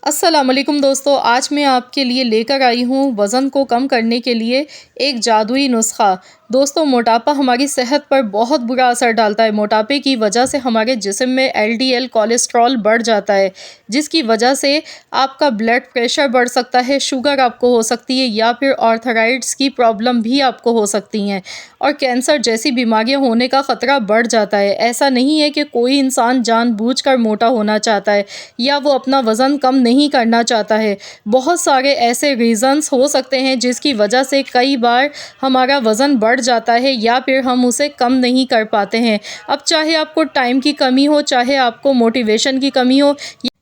अस्सलामुअलैकुम दोस्तों, आज मैं आपके लिए लेकर आई हूँ वज़न को कम करने के लिए एक जादुई नुस्ख़ा। दोस्तों, मोटापा हमारी सेहत पर बहुत बुरा असर डालता है। मोटापे की वजह से हमारे जिस्म में एलडीएल कोलेस्ट्रॉल बढ़ जाता है, जिसकी वजह से आपका ब्लड प्रेशर बढ़ सकता है, शुगर आपको हो सकती है या फिर आर्थराइटिस की प्रॉब्लम भी आपको हो सकती हैं और कैंसर जैसी बीमारियां होने का ख़तरा बढ़ जाता है। ऐसा नहीं है कि कोई इंसान जानबूझकर मोटा होना चाहता है या वो अपना वज़न कम नहीं करना चाहता है। बहुत सारे ऐसे रीज़न्स हो सकते हैं जिसकी वजह से कई बार हमारा वज़न बढ़ जाता है या फिर हम उसे कम नहीं कर पाते हैं। अब चाहे आपको टाइम की कमी हो, चाहे आपको मोटिवेशन की कमी हो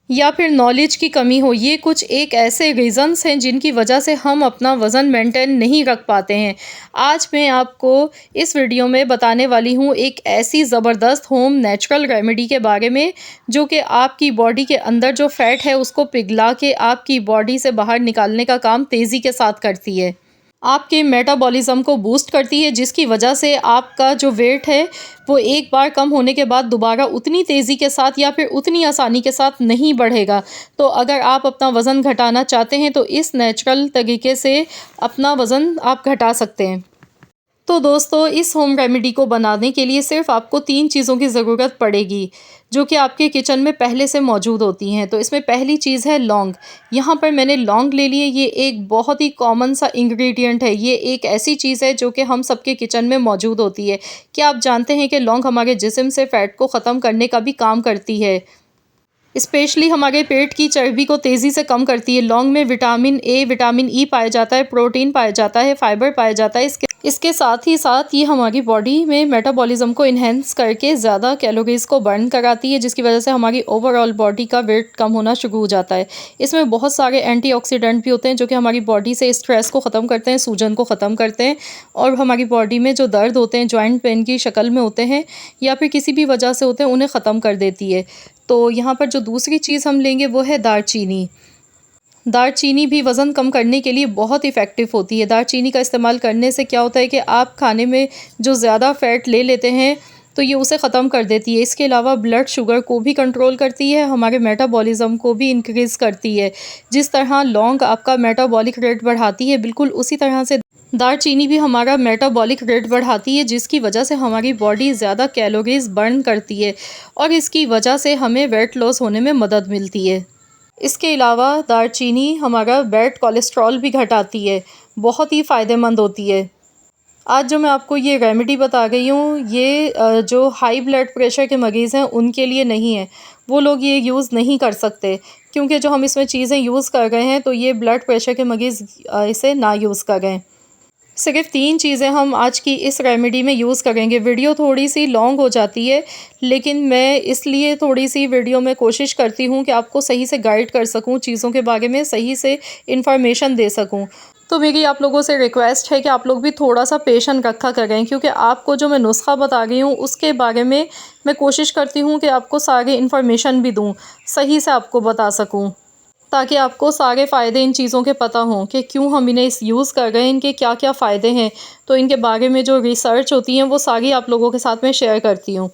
या फिर नॉलेज की कमी हो, ये कुछ एक ऐसे रीज़न्स हैं जिनकी वजह से हम अपना वज़न मेंटेन नहीं रख पाते हैं। आज मैं आपको इस वीडियो में बताने वाली हूँ एक ऐसी ज़बरदस्त होम नेचुरल रेमेडी के बारे में, जो कि आपकी बॉडी के अंदर जो फ़ैट है उसको पिघला के आपकी बॉडी से बाहर निकालने का काम तेज़ी के साथ करती है। आपके मेटाबॉलिज़्म को बूस्ट करती है, जिसकी वजह से आपका जो वेट है वो एक बार कम होने के बाद दोबारा उतनी तेज़ी के साथ या फिर उतनी आसानी के साथ नहीं बढ़ेगा। तो अगर आप अपना वज़न घटाना चाहते हैं तो इस नेचुरल तरीके से अपना वज़न आप घटा सकते हैं। तो दोस्तों, इस होम रेमेडी को बनाने के लिए सिर्फ़ आपको 3 चीज़ों की ज़रूरत पड़ेगी, जो कि आपके किचन में पहले से मौजूद होती हैं। तो इसमें पहली चीज़ है लौंग। यहाँ पर मैंने लौंग ले लिए। ये एक बहुत ही कॉमन सा इंग्रेडिएंट है। ये एक ऐसी चीज़ है जो कि हम सबके किचन में मौजूद होती है। क्या आप जानते हैं कि लौंग हमारे जिस्म से फ़ैट को ख़त्म करने का भी काम करती है? स्पेशली हमारे पेट की चर्बी को तेज़ी से कम करती है। लौंग में विटामिन ए, विटामिन ई पाया जाता है, प्रोटीन पाया जाता है, फाइबर पाया जाता है। इसके साथ ही साथ ये हमारी बॉडी में मेटाबॉलिज़्म को इन्हेंस करके ज़्यादा कैलोरीज़ को बर्न कराती है, जिसकी वजह से हमारी ओवरऑल बॉडी का वेट कम होना शुरू हो जाता है। इसमें बहुत सारे एंटीऑक्सीडेंट भी होते हैं, जो कि हमारी बॉडी से स्ट्रेस को ख़त्म करते हैं, सूजन को ख़त्म करते हैं और हमारी बॉडी में जो दर्द होते हैं, जॉइंट पेन की शक्ल में होते हैं या फिर किसी भी वजह से होते हैं, उन्हें ख़त्म कर देती है। तो यहाँ पर जो दूसरी चीज़ हम लेंगे वो है दालचीनी। दालचीनी भी वज़न कम करने के लिए बहुत इफ़ेक्टिव होती है। दालचीनी का इस्तेमाल करने से क्या होता है कि आप खाने में जो ज़्यादा फ़ैट ले लेते हैं तो ये उसे ख़त्म कर देती है। इसके अलावा ब्लड शुगर को भी कंट्रोल करती है, हमारे मेटाबॉलिज़्म को भी इंक्रीज़ करती है। जिस तरह लौंग आपका मेटाबॉलिक रेट बढ़ाती है, बिल्कुल उसी तरह से दालचीनी भी हमारा मेटाबॉलिक रेट बढ़ाती है, जिसकी वजह से हमारी बॉडी ज़्यादा कैलोरीज़ बर्न करती है और इसकी वजह से हमें वेट लॉस होने में मदद मिलती है। इसके अलावा दालचीनी हमारा बैड कोलेस्ट्रॉल भी घटाती है, बहुत ही फ़ायदेमंद होती है। आज जो मैं आपको ये रेमेडी बता गई हूँ, ये जो हाई ब्लड प्रेशर के मरीज़ हैं उनके लिए नहीं है। वो लोग ये यूज़ नहीं कर सकते, क्योंकि जो हम इसमें चीज़ें यूज़ कर रहे हैं तो ये ब्लड प्रेशर के मरीज़ इसे ना यूज़ करें। सिर्फ़ 3 चीज़ें हम आज की इस रेमेडी में यूज़ करेंगे। वीडियो थोड़ी-सी लॉन्ग हो जाती है, लेकिन मैं इसलिए थोड़ी-सी वीडियो में कोशिश करती हूँ कि आपको सही से गाइड कर सकूँ, चीज़ों के बारे में सही से इन्फॉर्मेशन दे सकूँ। तो मेरी आप लोगों से रिक्वेस्ट है कि आप लोग भी थोड़ा-सा पेशेंस रखा करें, क्योंकि आपको जो मैं नुस्ख़ा बता रही हूँ, उसके बारे में मैं कोशिश करती हूँ कि आपको सारी इन्फॉर्मेशन भी दूँ, सही से आपको बता सकूँ, ताकि आपको सारे फ़ायदे इन चीज़ों के पता हों कि क्यों हम इन्हें यूज़ कर रहे हैं, इनके क्या-क्या फ़ायदे हैं। तो इनके बारे में जो रिसर्च होती हैं वो सारी आप लोगों के साथ में शेयर करती हूँ।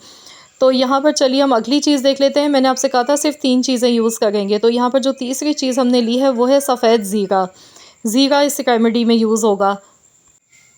तो यहाँ पर चलिए हम अगली चीज़ देख लेते हैं। मैंने आपसे कहा था सिर्फ़ 3 चीज़ें यूज़ करेंगे। तो यहाँ पर जो तीसरी चीज़ हमने ली है वो है सफ़ेद ज़ीरा। ज़ीरा इस रेमेडी में यूज़ होगा।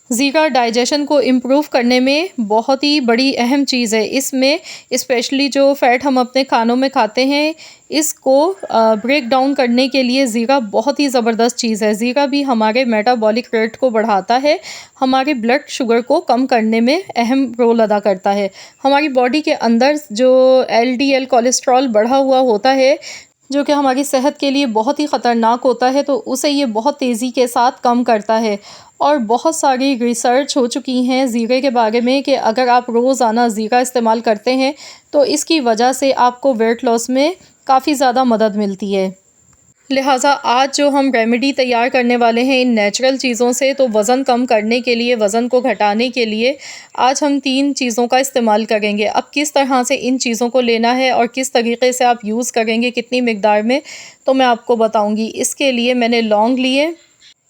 ज़ीरा डाइजेशन को इम्प्रूव करने में बहुत ही बड़ी अहम चीज़ है। इसमें स्पेशली जो फ़ैट हम अपने खानों में खाते हैं, इसको ब्रेक डाउन करने के लिए ज़ीरा बहुत ही ज़बरदस्त चीज़ है। ज़ीरा भी हमारे मेटाबॉलिक रेट को बढ़ाता है, हमारे ब्लड शुगर को कम करने में अहम रोल अदा करता है। हमारी बॉडी के अंदर जो एलडीएल कोलेस्ट्रॉल बढ़ा हुआ होता है, जो कि हमारी सेहत के लिए बहुत ही ख़तरनाक होता है, तो उसे ये बहुत तेज़ी के साथ कम करता है। और बहुत सारी रिसर्च हो चुकी हैं ज़ीरे के बारे में कि अगर आप रोज़ाना ज़ीरा इस्तेमाल करते हैं तो इसकी वजह से आपको वेट लॉस में काफ़ी ज़्यादा मदद मिलती है। लिहाजा आज जो हम रेमेडी तैयार करने वाले हैं इन नेचुरल चीज़ों से, तो वज़न कम करने के लिए, वज़न को घटाने के लिए आज हम 3 चीज़ों का इस्तेमाल करेंगे। अब किस तरह से इन चीज़ों को लेना है और किस तरीके से आप यूज़ करेंगे, कितनी मिक़दार में, तो मैं आपको बताऊँगी। इसके लिए मैंने लौंग लिए,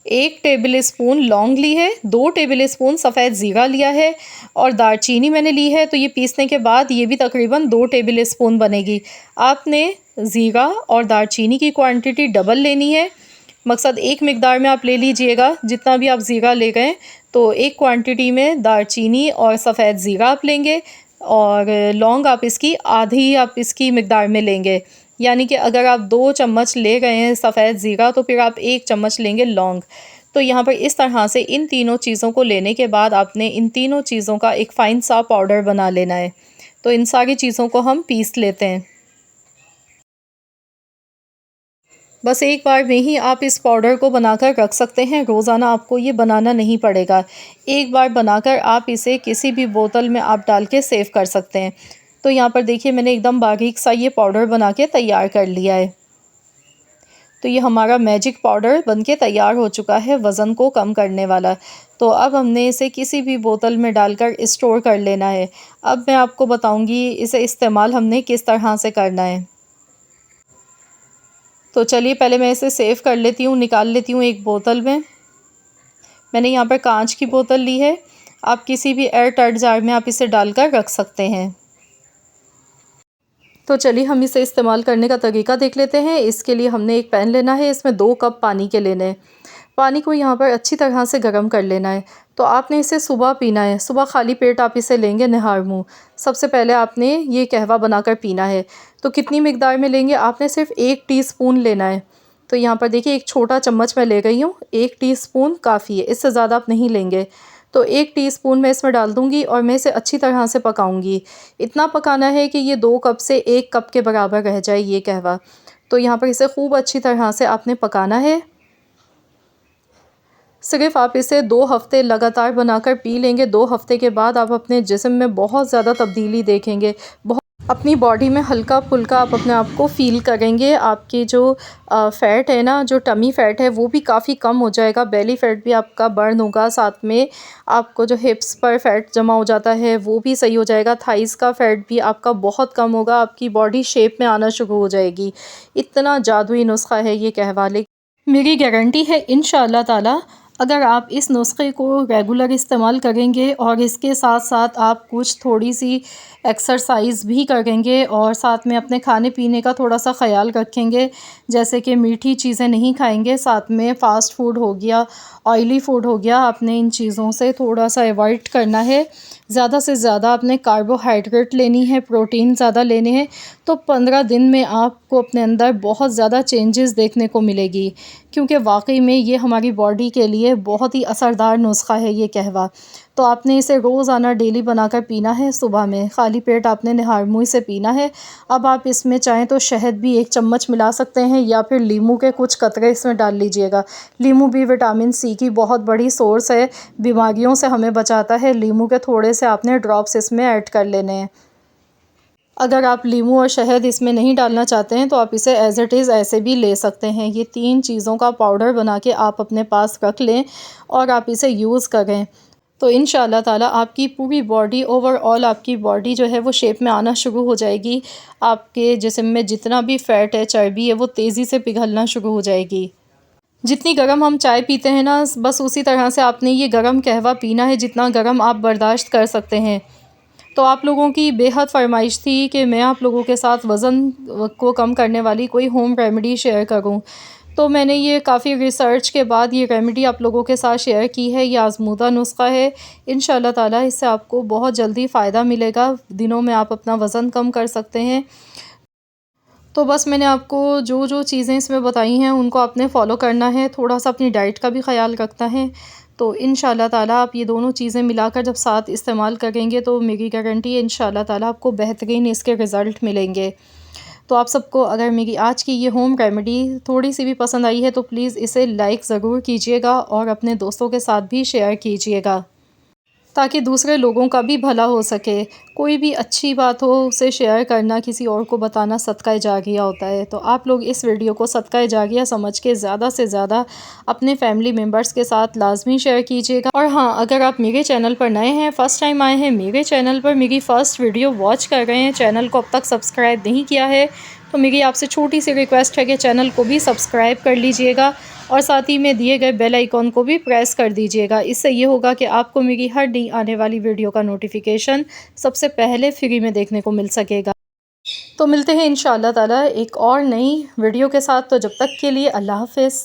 1 टेबल स्पून लौंग ली है, 2 टेबल स्पून सफ़ेद ज़ीरा लिया है और दालचीनी मैंने ली है। तो ये पीसने के बाद ये भी तकरीबन 2 टेबल स्पून बनेगी। आपने ज़ीरा और दालचीनी की क्वांटिटी डबल लेनी है। मकसद एक मिकदार में आप ले लीजिएगा, जितना भी आप ज़ीरा ले गए तो एक क्वांटिटी में दालचीनी और सफ़ेद ज़ीरा आप लेंगे और लौंग आप इसकी आधी आप इसकी मिकदार में लेंगे। यानी कि अगर आप 2 चम्मच ले गए हैं सफ़ेद ज़ीरा तो फिर आप 1 चम्मच लेंगे लौंग। तो यहाँ पर इस तरह से इन तीनों चीज़ों को लेने के बाद आपने इन तीनों चीज़ों का एक फ़ाइन सा पाउडर बना लेना है। तो इन सारी चीज़ों को हम पीस लेते हैं। बस एक बार में ही आप इस पाउडर को बनाकर रख सकते हैं, रोज़ाना आपको ये बनाना नहीं पड़ेगा। एक बार बनाकर आप इसे किसी भी बोतल में आप डाल के सेव कर सकते हैं। तो यहाँ पर देखिए मैंने एकदम बारीक सा ये पाउडर बना के तैयार कर लिया है। तो ये हमारा मैजिक पाउडर बनके तैयार हो चुका है वज़न को कम करने वाला। तो अब हमने इसे किसी भी बोतल में डालकर स्टोर कर लेना है। अब मैं आपको बताऊँगी इसे इस्तेमाल हमने किस तरह से करना है। तो चलिए पहले मैं इसे सेव कर लेती हूँ, निकाल लेती हूँ एक बोतल में। मैंने यहाँ पर कांच की बोतल ली है। आप किसी भी एयर टाइट जार में आप इसे डालकर रख सकते हैं। तो चलिए हम इसे इस्तेमाल करने का तरीका देख लेते हैं। इसके लिए हमने एक पैन लेना है, इसमें 2 कप पानी के लेने हैं। पानी को यहाँ पर अच्छी तरह से गर्म कर लेना है। तो आपने इसे सुबह पीना है, सुबह खाली पेट आप इसे लेंगे निहार मुँह। सबसे पहले आपने ये कहवा बनाकर पीना है। तो कितनी मिकदार में लेंगे, आपने सिर्फ 1 टीस्पून लेना है। तो यहाँ पर देखिए एक छोटा चम्मच मैं ले गई हूँ, 1 टीस्पून काफ़ी है, इससे ज़्यादा आप नहीं लेंगे। तो 1 टीस्पून मैं इसमें डाल दूँगी और मैं इसे अच्छी तरह से पकाऊँगी। इतना पकाना है कि ये 2 कप से 1 कप के बराबर रह जाए ये कहवा। तो यहाँ पर इसे खूब अच्छी तरह से आपने पकाना है। सिर्फ़ आप इसे 2 हफ़्ते लगातार बनाकर पी लेंगे, 2 हफ़्ते के बाद आप अपने जिस्म में बहुत ज़्यादा तब्दीली देखेंगे। अपनी बॉडी में हल्का-फुल्का आप अपने आप को फ़ील करेंगे। आपकी जो फ़ैट है ना, जो टमी फ़ैट है वो भी काफ़ी कम हो जाएगा, बेली फ़ैट भी आपका बर्न होगा, साथ में आपको जो हिप्स पर फ़ैट जमा हो जाता है वो भी सही हो जाएगा, थाइज़ का फ़ैट भी आपका बहुत कम होगा, आपकी बॉडी शेप में आना शुरू हो जाएगी। इतना जादुई नुस्ख़ा है ये कहवा। मेरी गारंटी है इंशाअल्लाह ताला अगर आप इस नुस्खे को रेगुलर इस्तेमाल करेंगे और इसके साथ साथ आप कुछ थोड़ी सी एक्सरसाइज भी करेंगे और साथ में अपने खाने पीने का थोड़ा सा ख़याल रखेंगे, जैसे कि मीठी चीज़ें नहीं खाएंगे, साथ में फ़ास्ट फूड हो गया, ऑयली फूड हो गया, आपने इन चीज़ों से थोड़ा सा अवॉइड करना है। ज़्यादा से ज़्यादा आपने कार्बोहाइड्रेट लेनी है, प्रोटीन ज़्यादा लेने हैं। तो 15 दिन में आपको अपने अंदर बहुत ज़्यादा चेंजेस देखने को मिलेगी, क्योंकि वाकई में ये हमारी बॉडी के लिए बहुत ही असरदार नुस्खा है ये कहवा। तो आपने इसे रोज़ाना डेली बनाकर पीना है, सुबह में खाली पेट आपने निहार मुँह से पीना है। अब आप इसमें चाहें तो शहद भी 1 चम्मच मिला सकते हैं या फिर नींबू के कुछ कतरे इसमें डाल लीजिएगा। नींबू भी विटामिन सी की बहुत बड़ी सोर्स है, बीमारियों से हमें बचाता है। नींबू के थोड़े से आपने ड्रॉप्स इसमें ऐड कर लेने हैं। अगर आप नींबू और शहद इसमें नहीं डालना चाहते हैं तो आप इसे एज़ इट इज़ ऐसे भी ले सकते हैं। ये 3 चीज़ों का पाउडर बना के आप अपने पास रख लें और आप इसे यूज़ करें। तो इंशाअल्लाह ताला आपकी पूरी बॉडी ओवरऑल आपकी बॉडी जो है वो शेप में आना शुरू हो जाएगी। आपके जिस्म में जितना भी फ़ैट है, चर्बी है, वो तेज़ी से पिघलना शुरू हो जाएगी। जितनी गर्म हम चाय पीते हैं ना, बस उसी तरह से आपने ये गर्म कहवा पीना है, जितना गर्म आप बर्दाश्त कर सकते हैं। तो आप लोगों की बेहद फ़रमाइश थी कि मैं आप लोगों के साथ वज़न को कम करने वाली कोई होम रेमेडी शेयर करूं। तो मैंने ये काफ़ी रिसर्च के बाद ये रेमेडी आप लोगों के साथ शेयर की है। ये आज़मूदा नुस्ख़ा है। इंशाअल्लाह ताला इससे आपको बहुत जल्दी फ़ायदा मिलेगा। दिनों में आप अपना वज़न कम कर सकते हैं। तो बस मैंने आपको जो जो चीज़ें इसमें बताई हैं उनको आपने फ़ॉलो करना है, थोड़ा सा अपनी डाइट का भी ख़याल रखना है। तो इंशाअल्लाह ताला आप ये दोनों चीज़ें मिलाकर जब साथ इस्तेमाल करेंगे तो मेरी गारंटी है इंशाअल्लाह ताला आपको बेहतरीन इसके रिज़ल्ट मिलेंगे। तो आप सबको अगर मेरी आज की ये होम रेमेडी थोड़ी सी भी पसंद आई है तो प्लीज़ इसे लाइक ज़रूर कीजिएगा और अपने दोस्तों के साथ भी शेयर कीजिएगा, ताकि दूसरे लोगों का भी भला हो सके। कोई भी अच्छी बात हो उसे शेयर करना, किसी और को बताना सदका जारिया होता है। तो आप लोग इस वीडियो को सदका जारिया समझ के ज़्यादा से ज़्यादा अपने फैमिली मेम्बर्स के साथ लाजमी शेयर कीजिएगा। और हाँ, अगर आप मेरे चैनल पर नए हैं, फ़र्स्ट टाइम आए हैं मेरे चैनल पर, मेरी फ़र्स्ट वीडियो वॉच कर रहे हैं, चैनल को अब तक सब्सक्राइब नहीं किया है तो मेरी आपसे छोटी सी रिक्वेस्ट है कि चैनल को भी सब्सक्राइब कर लीजिएगा और साथ ही में दिए गए बेल आइकॉन को भी प्रेस कर दीजिएगा। इससे ये होगा कि आपको मेरी हर नई आने वाली वीडियो का नोटिफिकेशन सबसे पहले फ्री में देखने को मिल सकेगा। तो मिलते हैं इंशाअल्लाह ताला एक और नई वीडियो के साथ। तो जब तक के लिए अल्लाह हाफ़िज़।